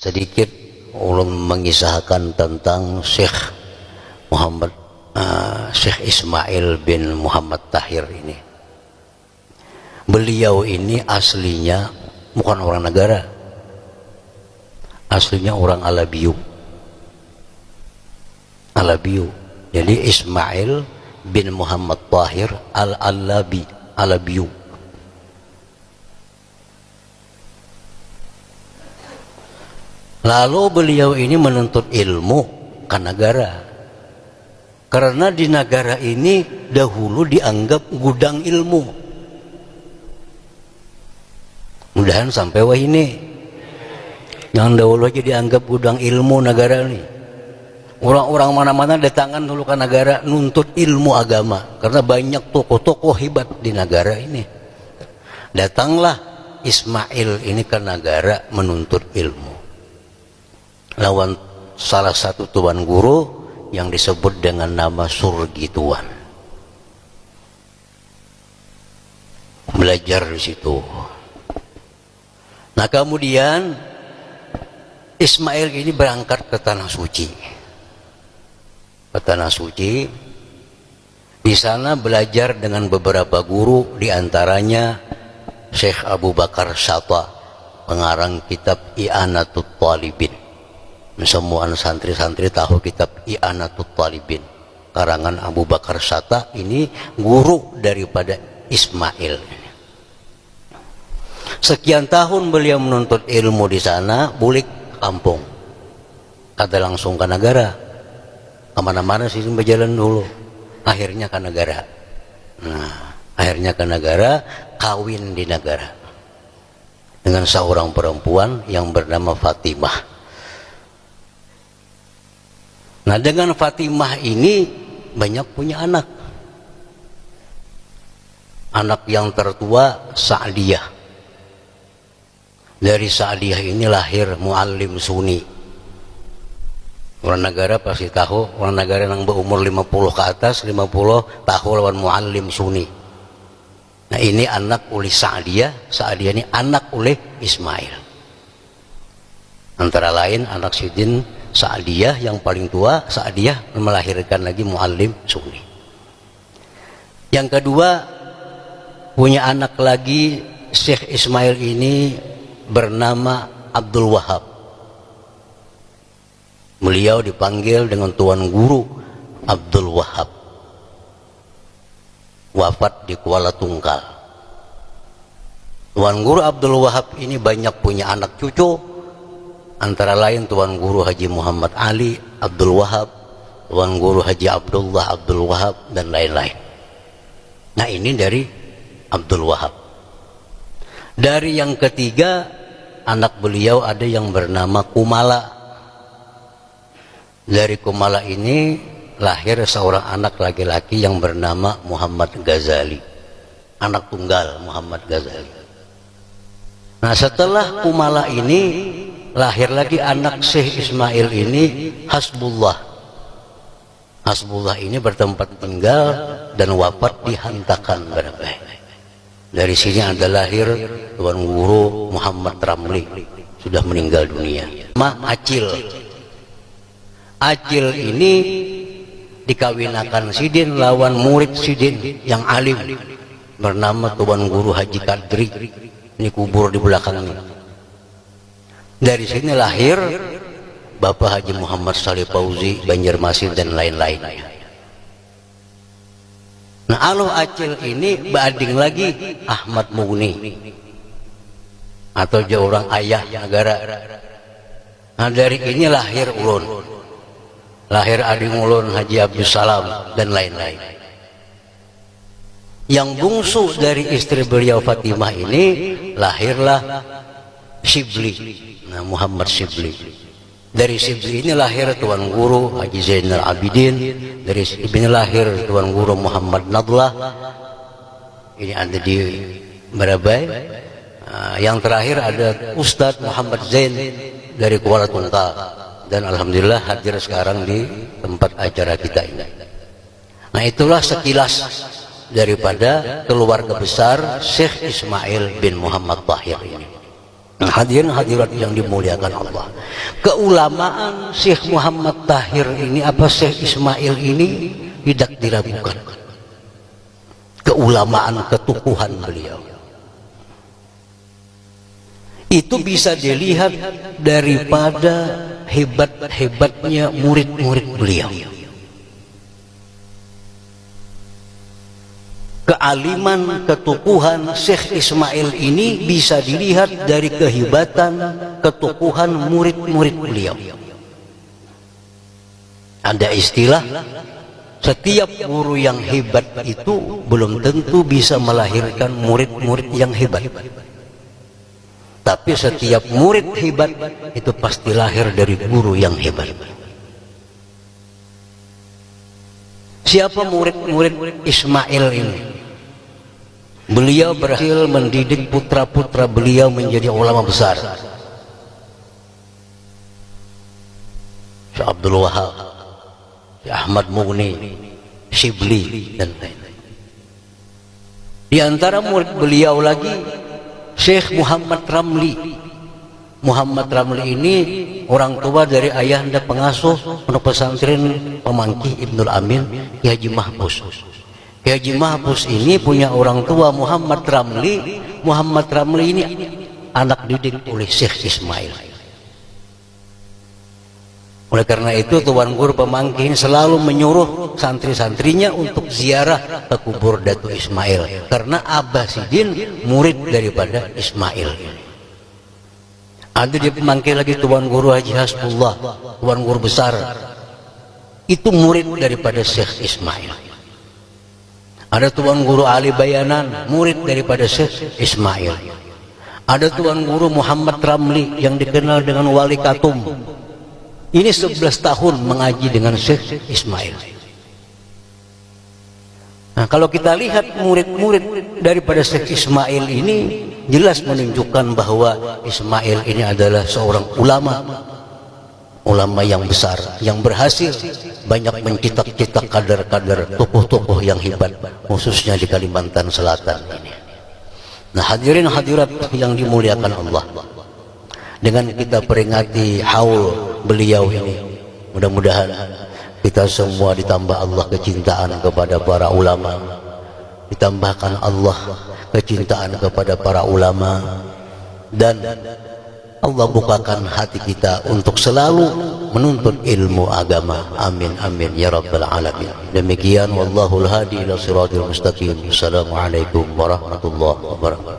sedikit ulun mengisahkan tentang Syekh Ismail bin Muhammad Tahir ini. Beliau ini aslinya bukan orang negara, aslinya orang Alabiyu. Jadi Ismail bin Muhammad Tahir Alabiyu. Lalu beliau ini menuntut ilmu ke negara, karena di negara ini dahulu dianggap gudang ilmu. Mudahan sampai wah ini yang dahulu aja dianggap gudang ilmu negara ini. Orang-orang mana-mana datangan dulu ke negara nuntut ilmu agama, karena banyak tokoh-tokoh hebat di negara ini. Datanglah Ismail ini ke negara menuntut ilmu lawan salah satu tuan guru yang disebut dengan nama Surgituan. Belajar di situ. Nah, kemudian Ismail ini berangkat ke Tanah Suci. Ke Tanah Suci, di sana belajar dengan beberapa guru, diantaranya Syekh Abu Bakar Shatta, pengarang kitab I'anatul Talibin. Semua santri-santri tahu kitab I'anatul Talibin, karangan Abu Bakar Shatta. Ini guru daripada Ismail. Sekian tahun beliau menuntut ilmu di sana, bulik kampung, kada langsung ke negara. Kemana-mana sih berjalan dulu, akhirnya ke negara. Nah, akhirnya ke negara, kawin di negara dengan seorang perempuan yang bernama Fatimah. Nah, dengan Fatimah ini banyak punya anak. Anak yang tertua Sa'diyah. Dari Sa'diyah ini lahir Muallim Sunni. Orang negara pasti tahu, orang negara yang berumur 50 ke atas, 50 tahu lawan Muallim Sunni. Nah, ini anak oleh Sa'diyah. Sa'diyah ini anak oleh Ismail. Antara lain anak Sidin Sa'diyah yang paling tua, Sa'diyah melahirkan lagi Muallim Sunni. Yang kedua, punya anak lagi Syekh Ismail ini bernama Abdul Wahab. Beliau dipanggil dengan tuan guru Abdul Wahab. Wafat di Kuala Tungkal. Tuan guru Abdul Wahab ini banyak punya anak cucu, antara lain Tuan Guru Haji Muhammad Ali Abdul Wahab, Tuan Guru Haji Abdullah Abdul Wahab, dan lain-lain. Nah, ini dari Abdul Wahab. Dari yang ketiga, anak beliau ada yang bernama Kumala. Dari Kumala ini lahir seorang anak laki-laki yang bernama Muhammad Ghazali. Anak tunggal Muhammad Ghazali. Nah, setelah Kumala ini lahir lagi anak Syekh Ismail ini, Hasbullah. Hasbullah ini bertempat tinggal dan wafat di Hantakan Barabai. Dari sini ada lahir Tuan Guru Muhammad Ramli, sudah meninggal dunia. Acil. Acil ini dikawinakan Sidin lawan murid Sidin yang alim bernama Tuan Guru Haji Kadri. Ini kubur di belakang ini. Dari sini lahir Bapak Haji Muhammad Saleh Fauzi, Banjarmasin, dan lain-lain. Nah, Aloh Acil ini banding lagi Ahmad Mugni, atau dia orang ayah negara. Nah, dari ini lahir ulun, lahir adik ulun Haji Abdul Salam, dan lain-lain. Yang bungsu dari istri beliau Fatimah ini lahirlah Shibli. Nah, Muhammad Shibli. Dari Shibli ini lahir Tuan Guru Haji Zainal Abidin. Dari Shibli ini lahir Tuan Guru Muhammad Nadlah. Ini ada di Barabai. Yang terakhir ada Ustadz Muhammad Zain dari Kuala Tungkal. Dan alhamdulillah hadir sekarang di tempat acara kita ini. Nah, itulah sekilas daripada keluarga besar Syekh Ismail bin Muhammad Tahir ini. Hadirin hadirat yang dimuliakan Allah, keulamaan Syekh Muhammad Tahir ini, apa Syekh Ismail ini tidak diragukan. Keulamaan, ketukuhan beliau itu bisa dilihat daripada hebat-hebatnya murid-murid beliau. Kealiman, ketukuhan Syekh Ismail ini bisa dilihat dari kehebatan, ketukuhan murid-murid beliau. Ada istilah, setiap guru yang hebat itu belum tentu bisa melahirkan murid-murid yang hebat. Tapi setiap murid hebat itu pasti lahir dari guru yang hebat. Siapa murid-murid Ismail ini? Beliau berhasil mendidik putra-putra beliau menjadi ulama besar. Syekh Abdul Wahab, Syekh Ahmad Mughni, Shibli, dan lain-lain. Di antara murid beliau lagi Syekh Muhammad Ramli. Muhammad Ramli ini orang tua dari ayahanda pengasuh pondok pesantren Pemangki Ibnul Amin, Ki Haji Mahpus. Ki Haji Mahpus ini punya orang tua Muhammad Ramli. Muhammad Ramli ini anak didik oleh Syekh Ismail. Oleh karena itu Tuan Guru Pemangki ini selalu menyuruh santri-santrinya untuk ziarah ke kubur Datuk Ismail, karena Abah Sidin murid daripada Ismail. Ada di Pemangki lagi Tuan Guru Haji Hasbullah, Tuan Guru besar, itu murid daripada Syekh Ismail. Ada Tuan Guru Ali Bayanan, murid daripada Syekh Ismail. Ada Tuan Guru Muhammad Ramli yang dikenal dengan Wali Katum. Ini 11 tahun mengaji dengan Syekh Ismail. Nah, kalau kita lihat murid-murid daripada Syekh Ismail ini jelas menunjukkan bahwa Ismail ini adalah seorang ulama yang besar, yang berhasil banyak mencetak-cetak kader-kader, tokoh-tokoh yang hebat, khususnya di Kalimantan Selatan ini. Nah, hadirin hadirat yang dimuliakan Allah, dengan kita peringati haul beliau ini, mudah-mudahan kita semua ditambah Allah kecintaan kepada para ulama, ditambahkan Allah kecintaan kepada para ulama, dan Allah bukakan hati kita untuk selalu menuntut ilmu agama. Amin amin ya rabbal alamin. Demikian wallahul hadi ila siratal mustaqim. Assalamualaikum warahmatullahi wabarakatuh.